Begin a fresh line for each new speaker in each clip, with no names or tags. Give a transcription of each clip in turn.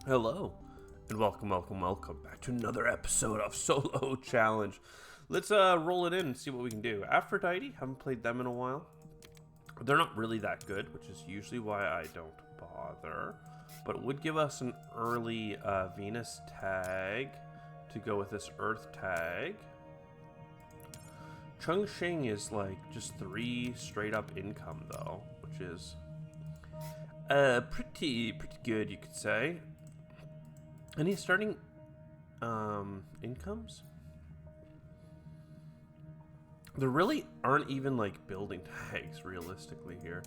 Hello, and welcome back to another episode of Solo Challenge. Let's roll it in and see what we can do. Aphrodite, haven't played them in a while. They're not really that good, which is usually why I don't bother. But it would give us an early Venus tag to go with this Earth tag. Chongqing is like just 3 straight up income though, which is pretty good, you could say. Any starting incomes? There really aren't even like building tags realistically here.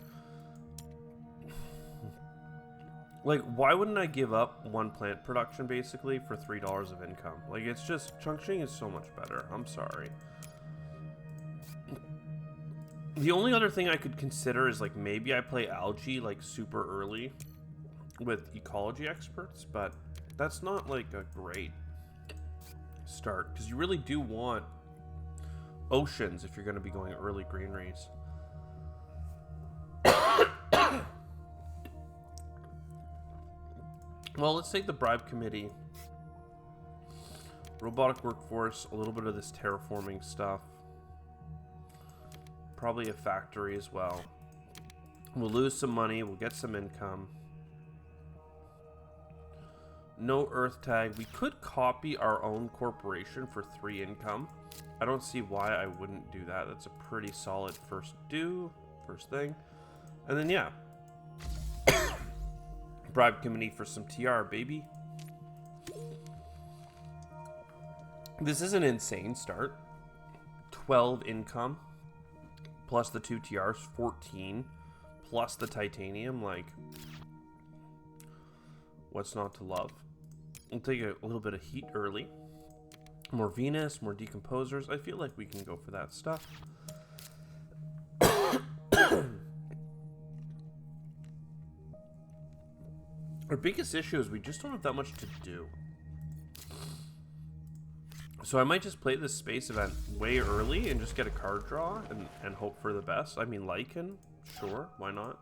Like, why wouldn't I give up 1 plant production basically for $3 of income? Like, it's just, Chongqing is so much better. I'm sorry. The only other thing I could consider is like maybe I play algae like super early with ecology experts, but that's not like a great start because you really do want oceans if you're going to be going early greeneries. Well, let's take the bribe committee, robotic workforce, a little bit of this terraforming stuff, probably a factory as well. We'll lose some money, we'll get some income. No Earth tag. We could copy our own corporation for 3 income. I don't see why I wouldn't do that. That's a pretty solid first thing. And then yeah, bribe committee for some TR, baby. This is an insane start. 12 income plus the 2 TRs, 14 plus the titanium. Like, what's not to love? We'll take a little bit of heat early. More Venus, more decomposers. I feel like we can go for that stuff. Our biggest issue is we just don't have that much to do. So I might just play this space event way early and just get a card draw and hope for the best. I mean, Lycan, sure, why not?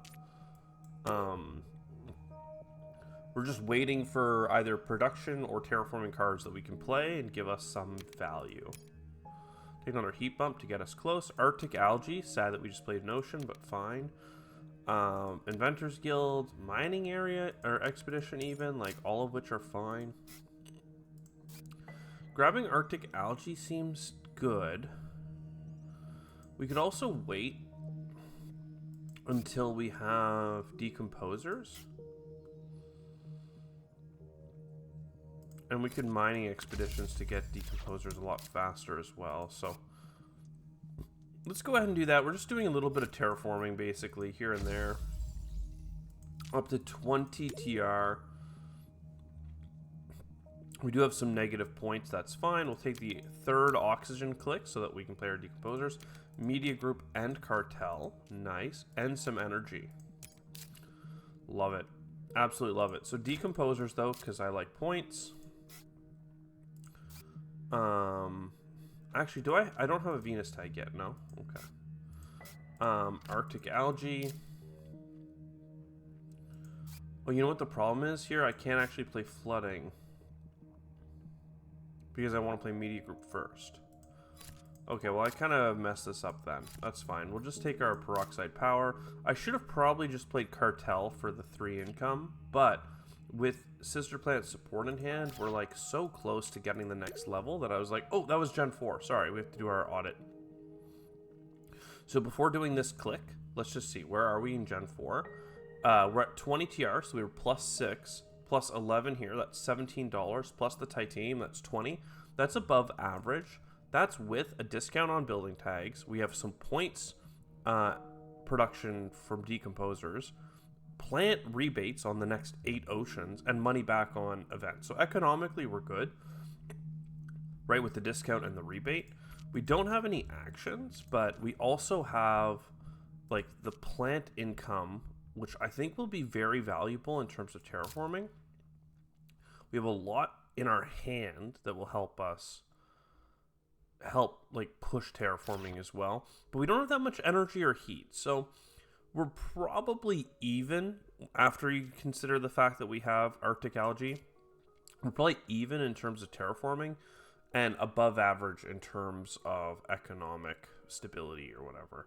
We're just waiting for either production or terraforming cards that we can play and give us some value. Take another heat bump to get us close. Arctic algae, sad that we just played an ocean, but fine. Inventors Guild, mining area, or expedition even, like all of which are fine. Grabbing Arctic algae seems good. We could also wait until we have decomposers. And we could mining expeditions to get decomposers a lot faster as well. So let's go ahead and do that. We're just doing a little bit of terraforming basically here and there. Up to 20 TR. We do have some negative points. That's fine. We'll take the 3rd oxygen click so that we can play our decomposers. Media group and cartel. Nice. And some energy. Love it. Absolutely love it. So decomposers though, because I like points. Actually, I don't have a Venus tag yet, no? Okay. Arctic algae. Well, you know what the problem is here? I can't actually play flooding. Because I want to play media group first. Okay, well I kind of messed this up then. That's fine. We'll just take our peroxide power. I should have probably just played cartel for the 3 income, but with Sister Planet support in hand, we're like so close to getting the next level that I was like, oh, that was Gen 4. Sorry, we have to do our audit. So before doing this click, let's just see. Where are we in Gen 4? We're at 20 TR, so we were plus 6, plus 11 here. That's $17, plus the titanium, that's 20. That's above average. That's with a discount on building tags. We have some points production from decomposers. Plant rebates on the next 8 oceans and money back on events. So economically we're good, right, with the discount and the rebate. We don't have any actions, but we also have like the plant income, which I think will be very valuable in terms of terraforming. We have a lot in our hand that will help us like push terraforming as well, but we don't have that much energy or heat. So We're probably even after you consider the fact that we have Arctic algae. We're probably even in terms of terraforming and above average in terms of economic stability or whatever.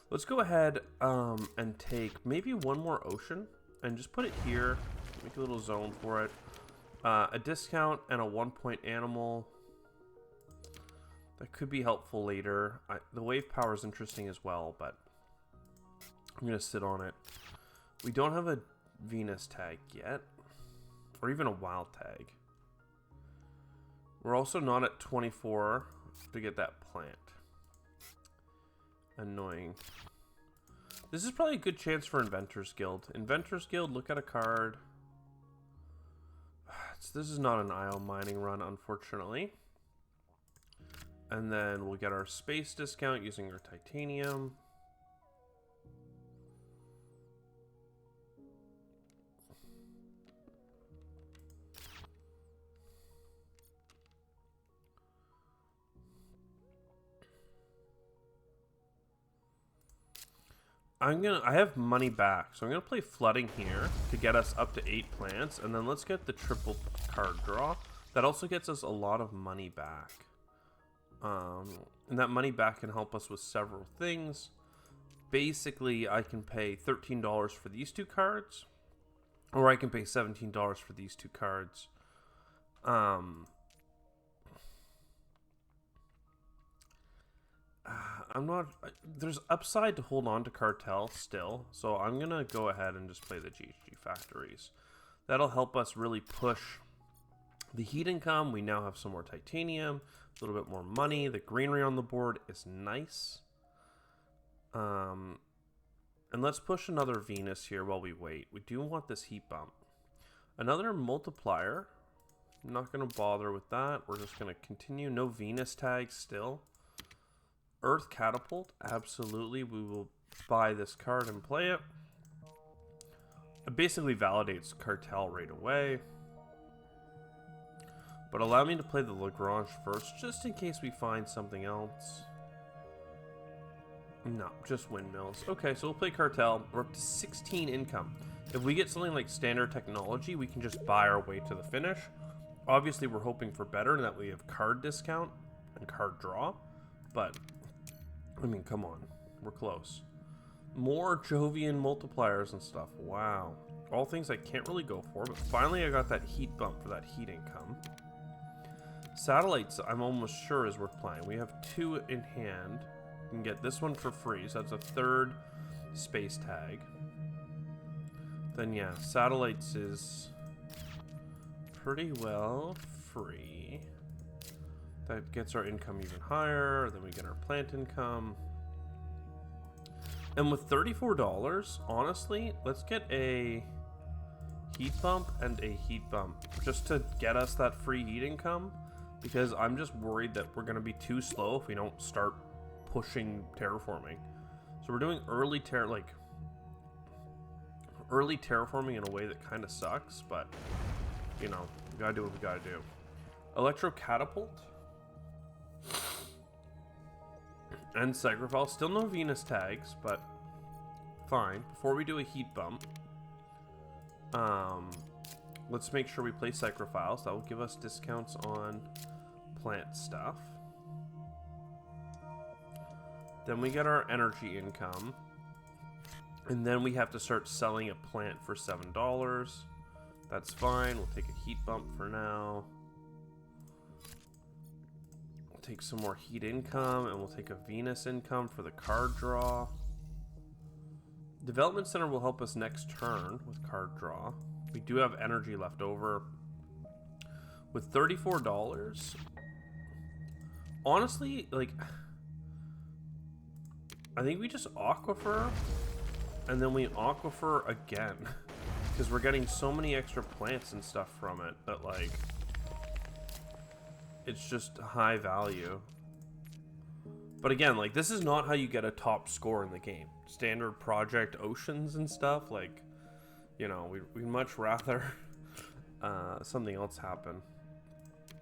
Let's go ahead and take maybe one more ocean and just put it here. Make a little zone for it. A discount and a 1-point animal. That could be helpful later. The wave power is interesting as well, but I'm going to sit on it. We don't have a Venus tag yet, or even a wild tag. We're also not at 24 to get that plant. Annoying. This is probably a good chance for Inventors Guild. Inventors Guild, look at a card. This is not an IO mining run, unfortunately. And then we'll get our space discount using our titanium. I have money back, so I'm gonna play flooding here to get us up to 8 plants, and then let's get the triple card draw. That also gets us a lot of money back. And that money back can help us with several things. Basically, I can pay $13 for these 2 cards, or I can pay $17 for these 2 cards. There's upside to hold on to Cartel still, so I'm gonna go ahead and just play the GHG factories. That'll help us really push the heat income. We now have some more titanium, a little bit more money. The greenery on the board is nice. And let's push another Venus here while we wait. We do want this heat bump. Another multiplier. I'm not gonna bother with that. We're just gonna continue. No Venus tags still. Earth Catapult, absolutely. We will buy this card and play it. It basically validates Cartel right away. But allow me to play the Lagrange first, just in case we find something else. No, just windmills. Okay, so we'll play Cartel. We're up to 16 income. If we get something like Standard Technology, we can just buy our way to the finish. Obviously, we're hoping for better, and that we have card discount and card draw. But I mean, come on. We're close. More Jovian multipliers and stuff. Wow. All things I can't really go for, but finally I got that heat bump for that heat income. Satellites, I'm almost sure is worth playing. We have 2 in hand. We can get this one for free, so that's a 3rd space tag. Then yeah, Satellites is pretty well free. That gets our income even higher. Then we get our plant income. And with $34, honestly, let's get a heat bump and a heat bump just to get us that free heat income, because I'm just worried that we're going to be too slow if we don't start pushing terraforming. So we're doing early terraforming in a way that kind of sucks, but you know, we got to do what we got to do. Electro Catapult and Cycrophile. Still no Venus tags, but fine. Before we do a heat bump, let's make sure we play Cycrophiles. That will give us discounts on plant stuff. Then we get our energy income, and then we have to start selling a plant for $7. That's fine. We'll take a heat bump for now. Take some more heat income, and we'll take a Venus income for the card draw. Development Center will help us next turn with card draw. We do have energy left over. With $34, honestly, like, I think we just Aquifer, and then we Aquifer again, because we're getting so many extra plants and stuff from it that, like, it's just high value. But again, like, this is not how you get a top score in the game. Standard project oceans and stuff, like, you know, we'd much rather something else happen.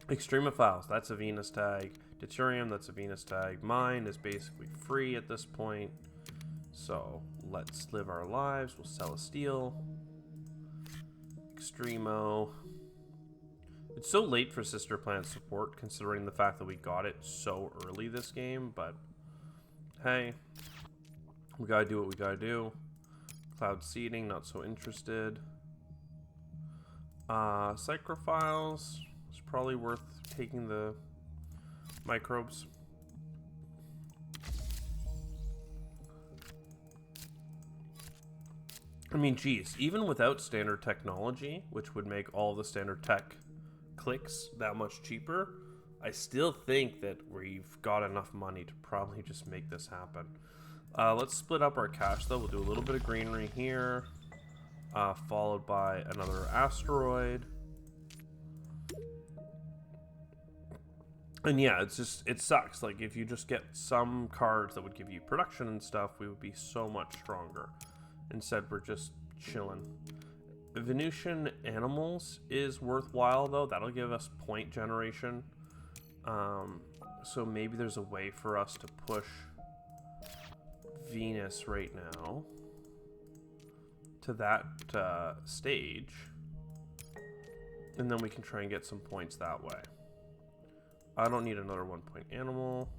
Extremophiles, that's a Venus tag. Deuterium, that's a Venus tag. Mine is basically free at this point. So let's live our lives. We'll sell a steel. Extremo. It's so late for Sister Plant support, considering the fact that we got it so early this game, but hey, we gotta do what we gotta do. Cloud seeding, not so interested. Psychrophiles is probably worth taking the microbes. I mean, geez, even without standard technology, which would make all the standard tech clicks that much cheaper, I still think that we've got enough money to probably just make this happen. Let's split up our cash, though. We'll do a little bit of greenery here, followed by another asteroid. And yeah, it's just, it sucks. Like, if you just get some cards that would give you production and stuff, we would be so much stronger. Instead, we're just chilling. Venusian Animals is worthwhile, though. That'll give us point generation. So maybe there's a way for us to push Venus right now to that stage. And then we can try and get some points that way. I don't need another 1-point animal.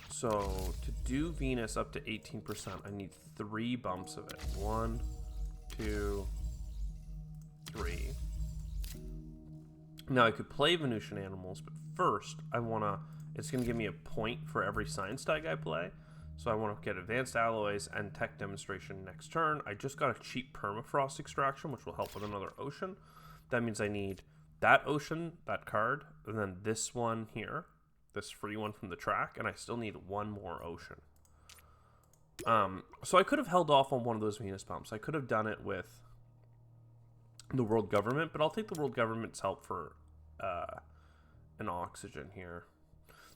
So to do Venus up to 18%, I need 3 bumps of it. 1, 2, 3. Now I could play Venusian Animals, but first I wanna, it's gonna give me a point for every science tag I play. So I want to get Advanced Alloys and Tech Demonstration next turn. I just got a cheap Permafrost Extraction, which will help with another Ocean. That means I need that Ocean, that card, and then this one here, this free one from the track, and I still need 1 more Ocean. So I could have held off on one of those Venus bumps. I could have done it with the World Government, but I'll take the World Government's help for an Oxygen here.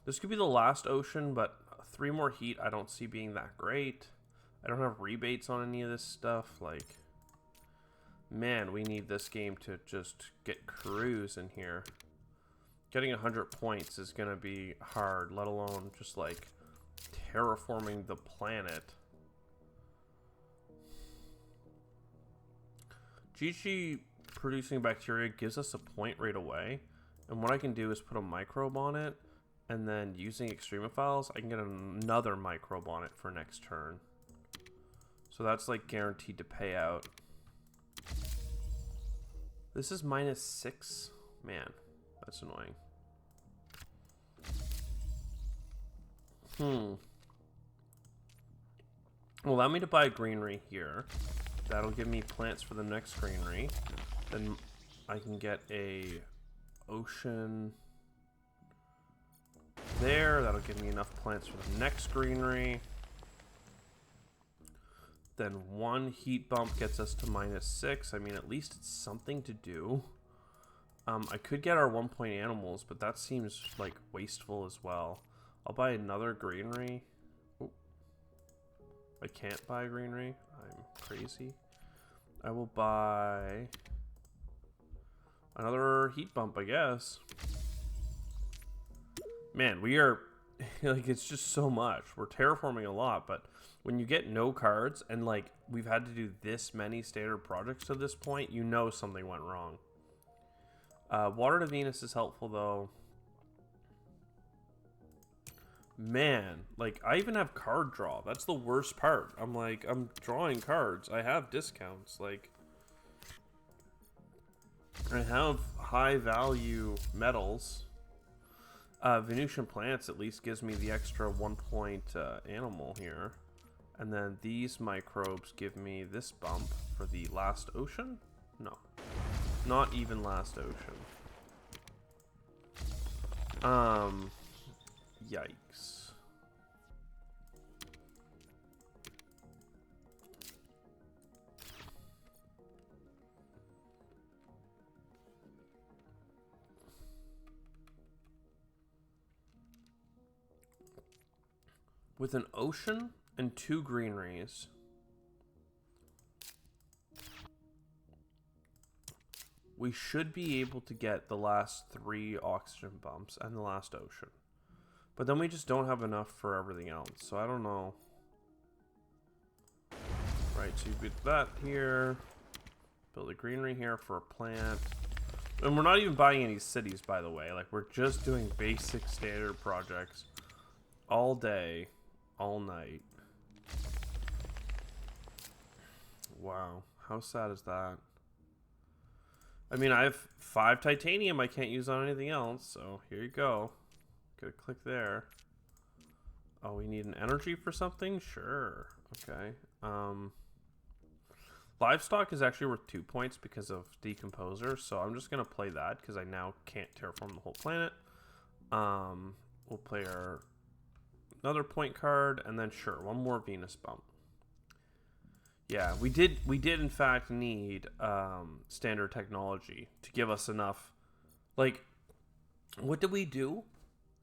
This could be the last Ocean, but 3 more heat I don't see being that great. I don't have rebates on any of this stuff. Like, man, we need this game to just get cruising here. Getting 100 points is going to be hard, let alone just, like, terraforming the planet. GG producing bacteria gives us a point right away. And what I can do is put a microbe on it. And then using Extremophiles, I can get another microbe on it for next turn. So that's like guaranteed to pay out. This is -6. Man, that's annoying. Well, allow me to buy greenery here. That'll give me plants for the next greenery. Then I can get a Ocean there. That'll give me enough plants for the next greenery. Then 1 heat bump gets us to -6. I mean, at least it's something to do. I could get our 1-point animals, but that seems like wasteful as well. I'll buy another greenery. Oh, I can't buy greenery. I'm crazy. I will buy another heat bump, I guess. Man, we are, like, it's just so much. We're terraforming a lot, but when you get no cards, and, like, we've had to do this many standard projects to this point, you know something went wrong. Water to Venus is helpful, though. Man, like, I even have card draw. That's the worst part. I'm like, I'm drawing cards. I have discounts. Like, I have high value metals. Venusian Plants at least gives me the extra 1-point animal here. And then these microbes give me this bump for the last Ocean? No. Not even last Ocean. Yikes. With an Ocean and 2 greeneries, we should be able to get the last 3 Oxygen bumps and the last Ocean. But then we just don't have enough for everything else, so I don't know. Right, so you put that here. Build a greenery here for a plant. And we're not even buying any cities, by the way. Like, we're just doing basic standard projects all day, all night. Wow, how sad is that? I mean, I have 5 titanium I can't use on anything else, so here you go. Gotta click there. Oh, we need an energy for something? Sure. Okay. Livestock is actually worth 2 points because of Decomposer, so I'm just going to play that because I now can't terraform the whole planet. We'll play our another point card, and then sure, one more Venus bump. Yeah, we did in fact need standard technology to give us enough. Like, what did we do?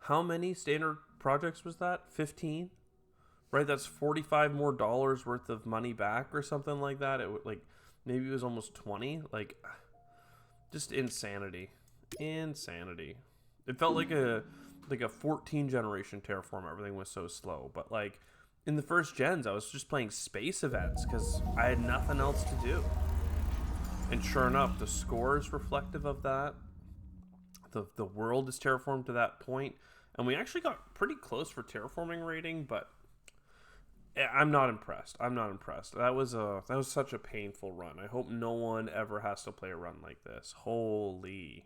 How many standard projects was that? 15? Right, that's $45 more worth of money back or something like that. It like maybe it was almost 20. Like, just insanity, insanity. It felt like a 14 generation terraform. Everything was so slow, but like in the first gens, I was just playing space events because I had nothing else to do. And sure enough, the score is reflective of that. The world is terraformed to that point, and we actually got pretty close for terraforming rating, but I'm not impressed. I'm not impressed. That was such a painful run. I hope no one ever has to play a run like this. Holy.